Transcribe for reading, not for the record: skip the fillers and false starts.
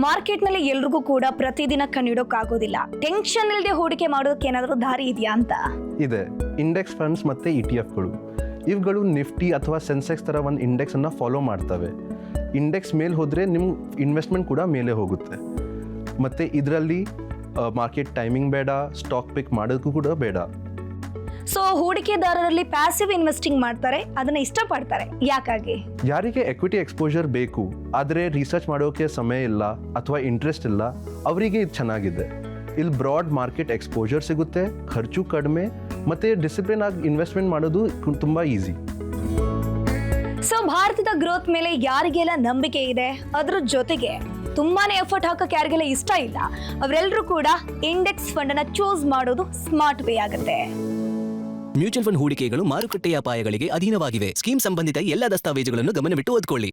ಮಾರ್ಕೆಟ್ನಲ್ಲಿ ಎಲ್ರಿಗೂ ಕೂಡ ಪ್ರತಿದಿನ ಕಣ್ಣಿಡೋಕ್ಕಾಗೋದಿಲ್ಲ. ಟೆನ್ಷನ್ ಇಲ್ಲದೆ ಹೂಡಿಕೆ ಮಾಡೋದಕ್ಕೆ ಏನಾದರೂ ದಾರಿ ಇದೆಯಾ ಅಂತ? ಇದೆ. ಇಂಡೆಕ್ಸ್ ಫಂಡ್ಸ್ ಮತ್ತು ETF ಗಳು, ಇವುಗಳು ನಿಫ್ಟಿ ಅಥವಾ ಸೆನ್ಸೆಕ್ಸ್ ಥರ ಒಂದು ಇಂಡೆಕ್ಸನ್ನು ಫಾಲೋ ಮಾಡ್ತವೆ. ಇಂಡೆಕ್ಸ್ ಮೇಲೆ ಹೋದರೆ ನಿಮ್ಮ ಇನ್ವೆಸ್ಟ್ಮೆಂಟ್ ಕೂಡ ಮೇಲೆ ಹೋಗುತ್ತೆ. ಮತ್ತು ಇದರಲ್ಲಿ ಮಾರ್ಕೆಟ್ ಟೈಮಿಂಗ್ ಬೇಡ, ಸ್ಟಾಕ್ ಪಿಕ್ ಮಾಡೋದಕ್ಕೂ ಕೂಡ ಬೇಡ. ಸೊ ಹೂಡಿಕೆದಾರರಲ್ಲಿ ಪ್ಯಾಸಿವ್ ಇನ್ವೆಸ್ಟಿಂಗ್ ಮಾಡ್ತಾರೆ, ಅದನ್ನ ಇಷ್ಟಪಡ್ತಾರೆ. ಯಾಕಾಗಿ? ಯಾರಿಗೆ ಎಕ್ವಿಟಿ ಎಕ್ಸ್ಪೋಜರ್ ಬೇಕು ಆದರೆ ರಿಸರ್ಚ್ ಮಾಡೋಕ್ಕೆ ಸಮಯ ಇಲ್ಲ ಅಥವಾ ಇಂಟ್ರೆಸ್ಟ್ ಇಲ್ಲ, ಅವರಿಗೆ ಇದು ಚೆನ್ನಾಗಿದೆ. ಇಲ್ಲಿ ಬ್ರಾಡ್ ಮಾರ್ಕೆಟ್ ಎಕ್ಸ್ಪೋಜರ್ ಸಿಗುತ್ತೆ, ಖರ್ಚು ಕಡಿಮೆ, ಮತ್ತು ಡಿಸಿಪ್ಲಿನ್ ಆಗಿ ಇನ್ವೆಸ್ಟ್ಮೆಂಟ್ ಮಾಡೋದು ತುಂಬ ಈಸಿ. ಸೊ ಭಾರತದ ಗ್ರೋತ್ ಮೇಲೆ ಯಾರಿಗೆಲ್ಲ ನಂಬಿಕೆ ಇದೆ, ಅದ್ರ ಜೊತೆಗೆ ತುಂಬಾನೇ ಎಫರ್ಟ್ ಹಾಕಕ್ಕೆ ಯಾರಿಗೆಲ್ಲ ಇಷ್ಟ ಇಲ್ಲ, ಅವರೆಲ್ಲರೂ ಕೂಡ ಇಂಡೆಕ್ಸ್ ಫಂಡ್ ಅನ್ನ ಚೂಸ್ ಮಾಡೋದು ಸ್ಮಾರ್ಟ್ ವೇ ಆಗುತ್ತೆ. ಮ್ಯೂಚುವಲ್ ಫಂಡ್ ಹೂಡಿಕೆಗಳು ಮಾರುಕಟ್ಟೆಯ ಅಪಾಯಗಳಿಗೆ ಅಧೀನವಾಗಿವೆ. ಸ್ಕೀಮ್ ಸಂಬಂಧಿತ ಎಲ್ಲ ದಸ್ತಾವೇಜುಗಳನ್ನು ಗಮನವಿಟ್ಟು ಓದಿಕೊಳ್ಳಿ.